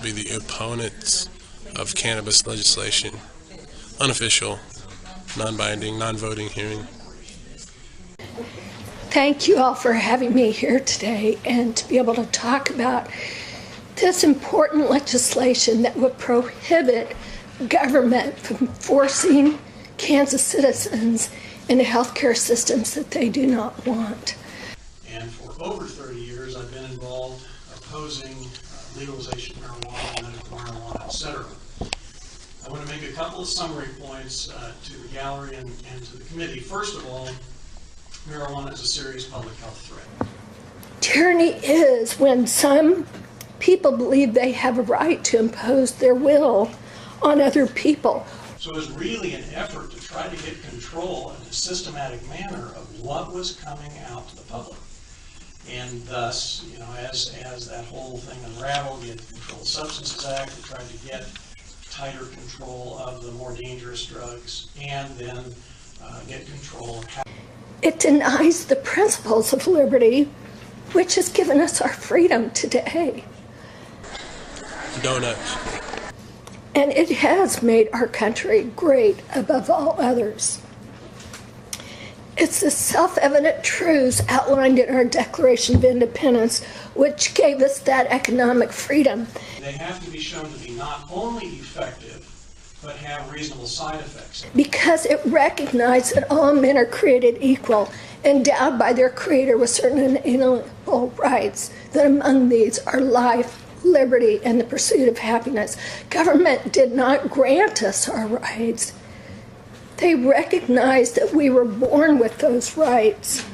to be the opponents of cannabis legislation. Unofficial, non-binding, non-voting hearing. Thank you all for having me here today and to be able to talk about this important legislation that would prohibit government from forcing Kansas citizens into healthcare systems that they do not want. And for over 30 years, I've been involved opposing legalization of marijuana, medical marijuana, etc. I want to make a couple of summary points to the gallery and to the committee. First of all, marijuana is a serious public health threat. Tyranny is when some people believe they have a right to impose their will on other people. So it was really an effort to try to get control in a systematic manner of what was coming out to the public. And thus, you know, as that whole thing unraveled, you had the Controlled Substances Act that tried to get tighter control of the more dangerous drugs, and then get control of how. It denies the principles of liberty, which has given us our freedom today. Donuts. And it has made our country great above all others. It's the self-evident truths outlined in our Declaration of Independence which gave us that economic freedom. They have to be shown to be not only effective, but have reasonable side effects. Because it recognized that all men are created equal, endowed by their Creator with certain inalienable rights, that among these are life, liberty, and the pursuit of happiness. Government did not grant us our rights. They recognized that we were born with those rights.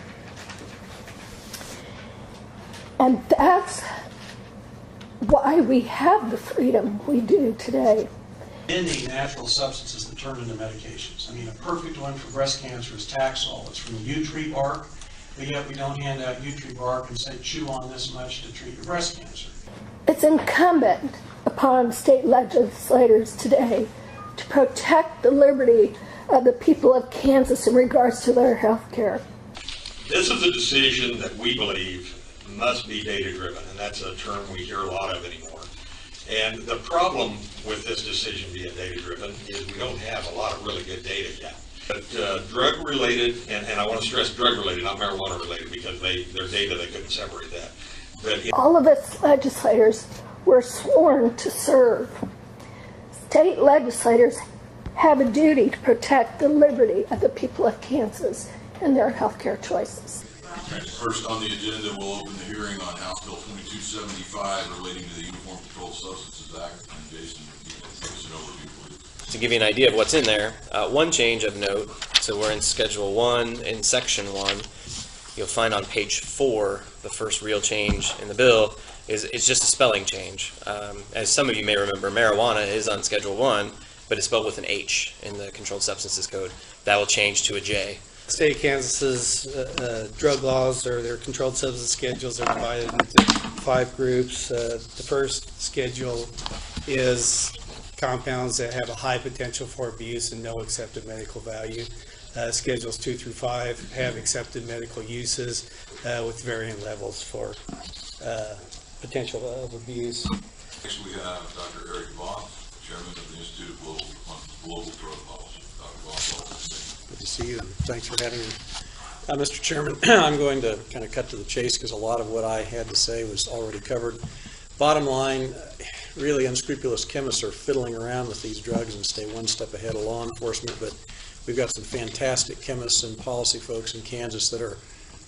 And that's why we have the freedom we do today. Many natural substances that turn into medications. I mean, a perfect one for breast cancer is Taxol. It's from yew tree bark, but yet we don't hand out yew tree bark and say, chew on this much to treat your breast cancer. It's incumbent upon state legislators today to protect the liberty of the people of Kansas in regards to their health care. This is a decision that we believe must be data-driven, and that's a term we hear a lot of anymore. And the problem with this decision being data-driven is we don't have a lot of really good data yet. But drug-related, and I want to stress drug-related, not marijuana-related, because their data, they couldn't separate that. But all of us legislators were sworn to serve. State legislators have a duty to protect the liberty of the people of Kansas and their health care choices. First on the agenda, we'll open the hearing on House Bill 2275 relating to the Uniform Controlled Substances Act. And Jason, give us an overview, please. To give you an idea of what's in there, one change of note, so we're in Schedule 1 in Section 1. You'll find on page 4, the first real change in the bill is it's just a spelling change. As some of you may remember, marijuana is on Schedule 1, but it's spelled with an H in the Controlled Substances Code. That will change to a J. State of Kansas's drug laws, or their controlled substance schedules, are divided into 5 groups. The first schedule is compounds that have a high potential for abuse and no accepted medical value. Schedules 2 through 5 have accepted medical uses with varying levels for potential of abuse. Next we have Dr. Eric Voss, Chairman of the Institute of Global Drug Policy. Dr. Voss, welcome to the meeting. Good to see you, and thanks for having me. Mr. Chairman, I'm going to kind of cut to the chase because a lot of what I had to say was already covered. Bottom line, really unscrupulous chemists are fiddling around with these drugs and stay one step ahead of law enforcement, but we've got some fantastic chemists and policy folks in Kansas that are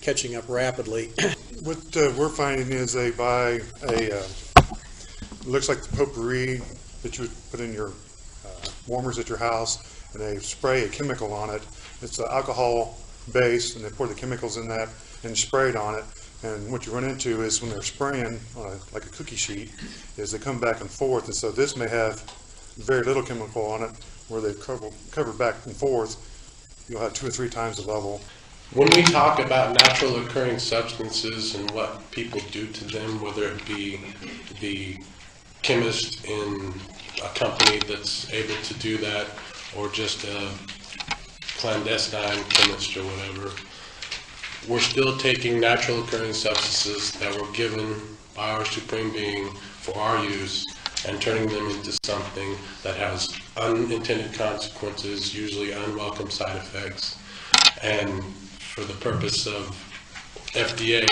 catching up rapidly. What we're finding is they buy looks like the potpourri that you would put in your warmers at your house, and they spray a chemical on it. It's an alcohol base, and they pour the chemicals in that and spray it on it. And what you run into is when they're spraying on like a cookie sheet, is they come back and forth, and so this may have very little chemical on it, where they cover back and forth, you'll have 2 or 3 times the level. When we talk about natural occurring substances and what people do to them, whether it be the chemist in a company that's able to do that, or just a clandestine chemist or whatever, we're still taking natural occurring substances that were given by our Supreme Being for our use and turning them into something that has unintended consequences, usually unwelcome side effects, and for the purpose of FDA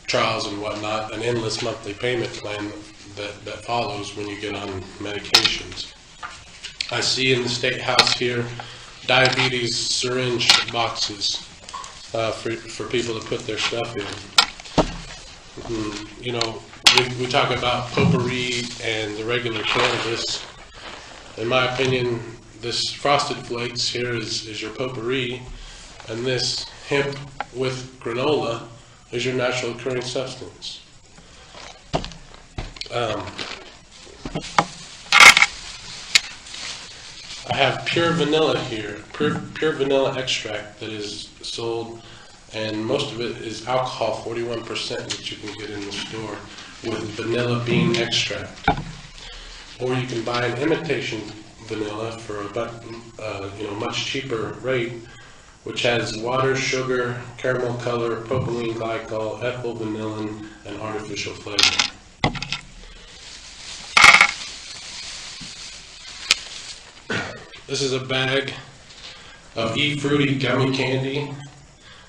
trials and whatnot, an endless monthly payment plan that follows when you get on medications. I see in the State House here diabetes syringe boxes for people to put their stuff in. You know, we talk about potpourri and the regular cannabis. In my opinion, this Frosted Flakes here is your potpourri, and this hemp with granola is your natural occurring substance. I have pure vanilla here, pure vanilla extract that is sold, and most of it is alcohol, 41%, that you can get in the store with vanilla bean extract. Or you can buy an imitation vanilla for a much cheaper rate, which has water, sugar, caramel color, propylene glycol, ethyl vanillin, and artificial flavor. This is a bag of E-Fruity gummy candy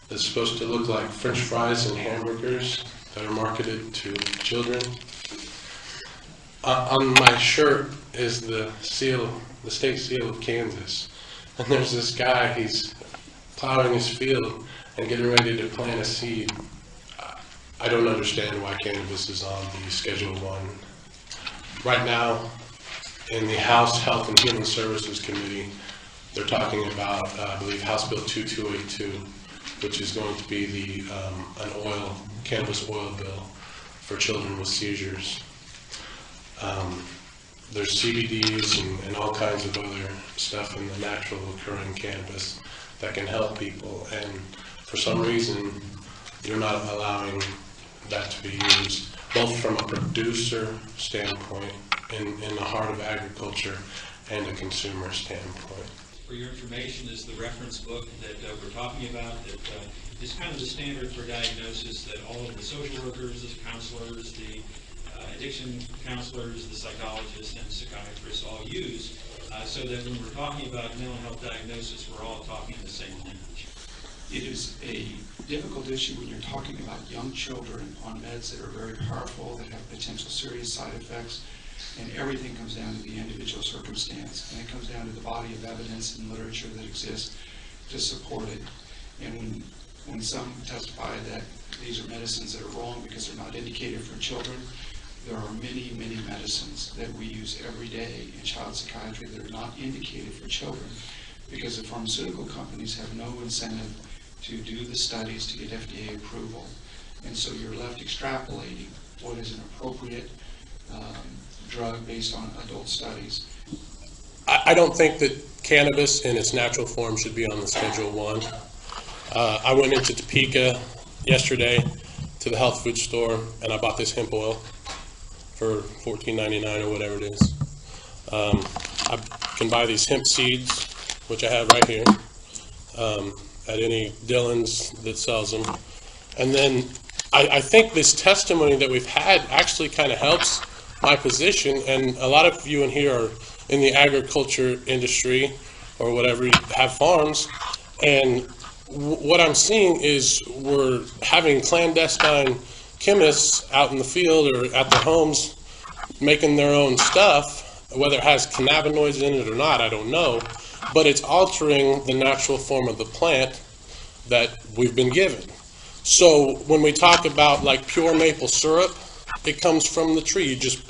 that's supposed to look like French fries and hamburgers that are marketed to children. On my shirt is the state seal of Kansas. And there's this guy, he's plowing his field and getting ready to plant a seed. I don't understand why cannabis is on the Schedule 1. Right now, in the House Health and Human Services Committee, they're talking about, I believe, House Bill 2282, which is going to be an cannabis oil bill for children with seizures. There's CBDs and all kinds of other stuff in the natural occurring cannabis that can help people, and for some reason, you're not allowing that to be used, both from a producer standpoint in the heart of agriculture and a consumer standpoint. For your information is the reference book that we're talking about that is kind of the standard for diagnosis that all of the social workers, the counselors, the addiction counselors, the psychologists, and psychiatrists all use, so that when we're talking about mental health diagnosis, we're all talking the same language. It is a difficult issue when you're talking about young children on meds that are very powerful, that have potential serious side effects, and everything comes down to the individual circumstance, and it comes down to the body of evidence and literature that exists to support it. And when some testify that these are medicines that are wrong because they're not indicated for children, there are many, many medicines that we use every day in child psychiatry that are not indicated for children because the pharmaceutical companies have no incentive to do the studies to get FDA approval. And so you're left extrapolating what is an appropriate drug based on adult studies. I don't think that cannabis in its natural form should be on the Schedule 1. I went into Topeka yesterday to the health food store and I bought this hemp oil for $14.99 or whatever it is. I can buy these hemp seeds, which I have right here, at any Dillon's that sells them. And then I think this testimony that we've had actually kind of helps my position, and a lot of you in here are in the agriculture industry or whatever, have farms, and what I'm seeing is we're having clandestine chemists out in the field or at their homes making their own stuff, whether it has cannabinoids in it or not, I don't know, but it's altering the natural form of the plant that we've been given. So when we talk about like pure maple syrup, it comes from the tree. You just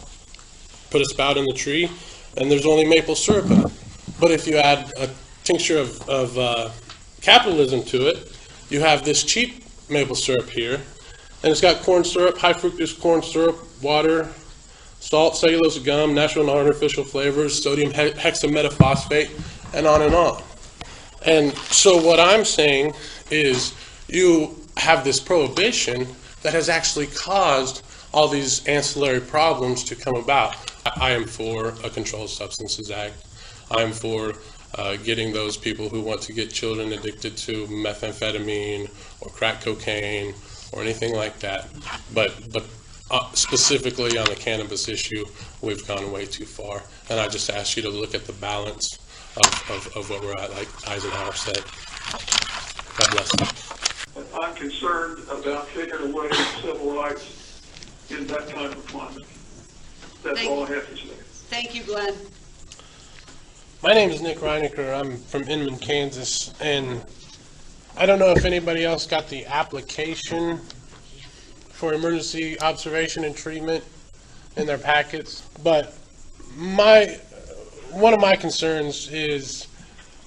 put a spout in the tree and there's only maple syrup in it. But if you add a tincture of capitalism to it, you have this cheap maple syrup here, and it's got corn syrup, high fructose corn syrup, water, salt, cellulose gum, natural and artificial flavors, sodium hexametaphosphate, and on and on. And so what I'm saying is you have this prohibition that has actually caused all these ancillary problems to come about. I am for a Controlled Substances Act. I'm for getting those people who want to get children addicted to methamphetamine or crack cocaine or anything like that. But specifically on the cannabis issue, we've gone way too far. And I just ask you to look at the balance of what we're at, like Eisenhower said. God bless. I'm concerned about taking away civil rights in that type of climate. That's all I have to say. Thank you, Glenn. My name is Nick Reinecker. I'm from Inman, Kansas, and I don't know if anybody else got the application for emergency observation and treatment in their packets, but one of my concerns is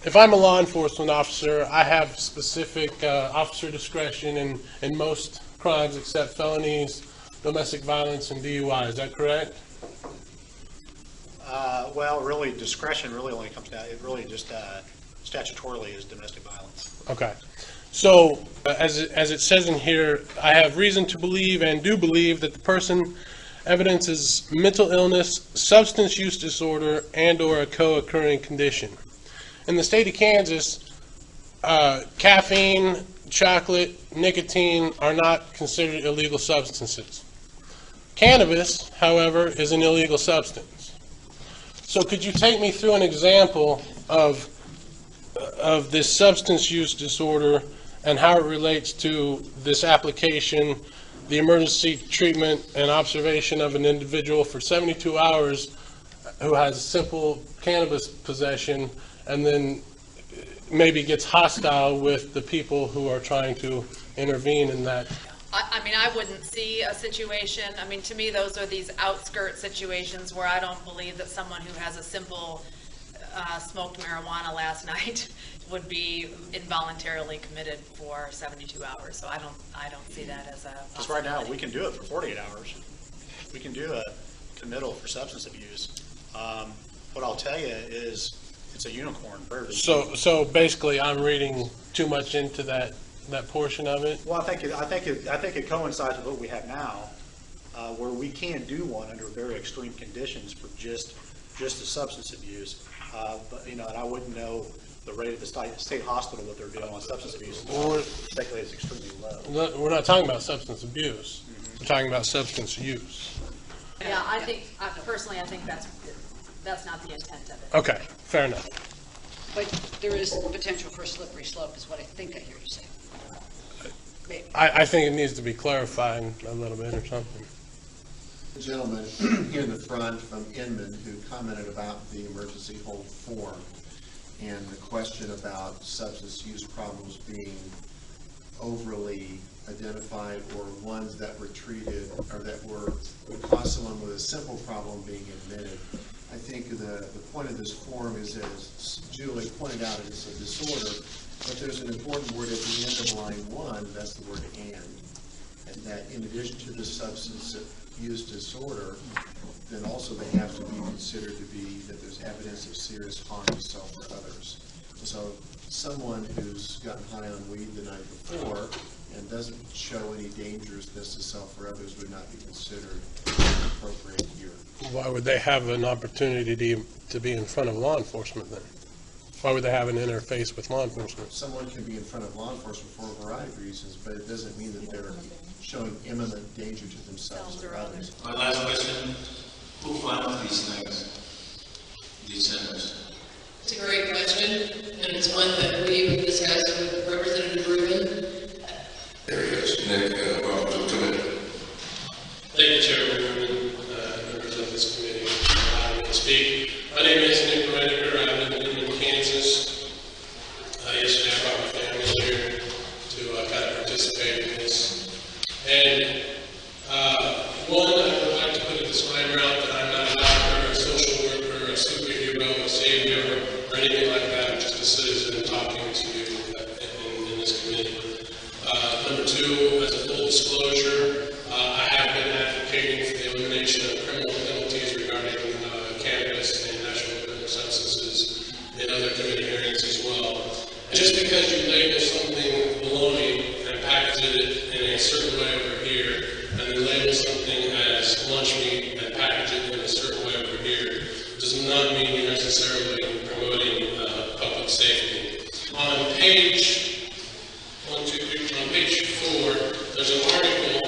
if I'm a law enforcement officer, I have specific officer discretion in most crimes except felonies, domestic violence, and DUI. Is that correct? Well, really, discretion really only comes down, it really just statutorily is domestic violence. Okay. So, as it says in here, I have reason to believe and do believe that the person evidences mental illness, substance use disorder, and/or a co-occurring condition. In the state of Kansas, caffeine, chocolate, nicotine are not considered illegal substances. Cannabis, however, is an illegal substance. So could you take me through an example of this substance use disorder and how it relates to this application, the emergency treatment and observation of an individual for 72 hours who has simple cannabis possession and then maybe gets hostile with the people who are trying to intervene in that? I mean, I wouldn't see a situation, I mean, to me, those are these outskirt situations where I don't believe that someone who has a simple smoked marijuana last night would be involuntarily committed for 72 hours. So I don't see that as a Because right now, we can do it for 48 hours. We can do a committal for substance abuse. What I'll tell you is it's a unicorn. So basically, I'm reading too much into that portion of it? Well, I think it coincides with what we have now, where we can do one under very extreme conditions for just the substance abuse. But and I wouldn't know the rate of the state hospital what they're doing on substance abuse. Particularly, it's extremely low. We're not talking about substance abuse. Mm-hmm. We're talking about substance use. Yeah, I think personally, I think that's not the intent of it. Okay, fair enough. But there is potential for a slippery slope, is what I think I hear you say. I think it needs to be clarified a little bit or something. The gentleman here in the front from Inman who commented about the emergency hold form and the question about substance use problems being overly identified or ones that were treated or that would cause someone with a simple problem being admitted. I think the point of this form is, as Julie pointed out, it's a disorder, but there's an important word at the end of line 1, that's the word and that in addition to the substance use disorder, then also they have to be considered to be that there's evidence of serious harm to self or others. So someone who's gotten high on weed the night before and doesn't show any dangerousness to self or others would not be considered appropriate here. Why would they have an opportunity to be in front of law enforcement then? Why would they have an interface with law enforcement? Someone can be in front of law enforcement for a variety of reasons, but it doesn't mean that they're showing imminent danger to themselves or others. My last question, who funds these things, these centers? It's a great question, and it's one that we've discussed with Representative Rubin. There he is, Nick, welcome to the committee. Thank you, Chairman Rubin, members of this committee, for allowing me to speak. My name is Nick Reinecker. I live in Inman, Kansas. Yesterday I brought my family here to kind of participate in this. And one, I would like to put a disclaimer out that I'm not a doctor, a social worker, a superhero, a savior, or anything like that. I'm just a citizen talking to you in this committee. Number two, as a full disclosure, I have been advocating for the elimination of criminal penalties regarding cannabis and natural illegal substances in other committee hearings as well. And just because you label something baloney and package it in a certain way over here, and then label something as lunch meat and package it in a certain way over here, does not mean you're necessarily promoting public safety. On page 4, there's an article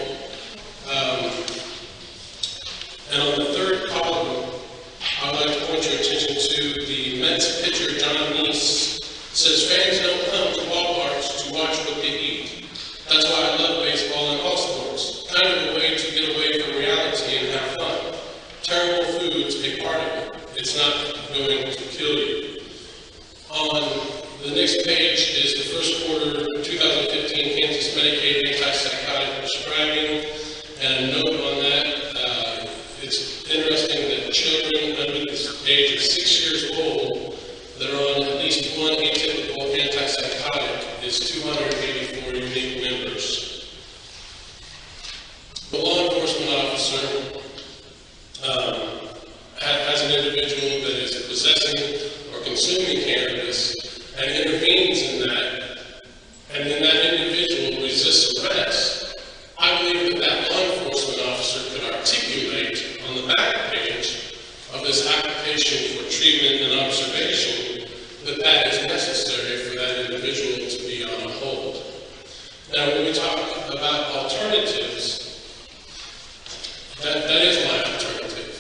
desirable foods a part of it. It's not going to kill you. On the next page is the first quarter 2015 Kansas Medicaid antipsychotic prescribing, and a note on that. It's interesting that children under the age of 6 years old that are on at least one atypical antipsychotic is 284 unique members. The law enforcement officer has an individual that is possessing or consuming cannabis and intervenes in that, and then that individual resists arrest. I believe that that law enforcement officer could articulate on the back page of this application for treatment and observation that that is necessary for that individual to be on a hold. Now, when we talk about alternatives, that is my alternative.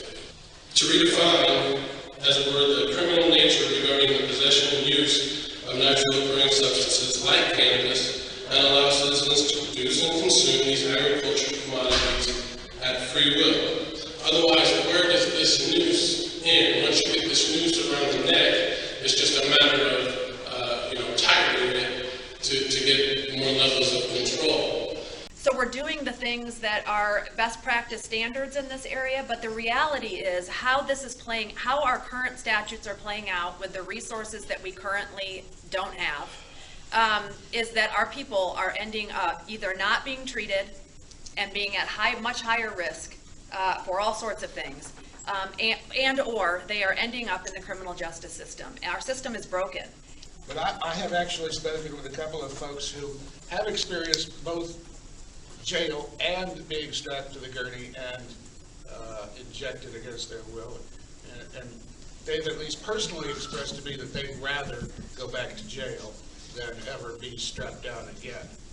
To redefine, as it were, the criminal nature regarding the possession and use of naturally occurring substances like cannabis and allow citizens to produce and consume these agricultural commodities at free will. Otherwise, where does this noose end? Once you get this noose around the neck, it's just a matter of tightening it to get more levels of control. So we're doing the things that are best practice standards in this area, but the reality is how this is playing, how our current statutes are playing out with the resources that we currently don't have, is that our people are ending up either not being treated and being at much higher risk for all sorts of things, and or they are ending up in the criminal justice system. Our system is broken. But I have actually spoken with a couple of folks who have experienced both jail and being strapped to the gurney and injected against their will. And they've at least personally expressed to me that they'd rather go back to jail than ever be strapped down again.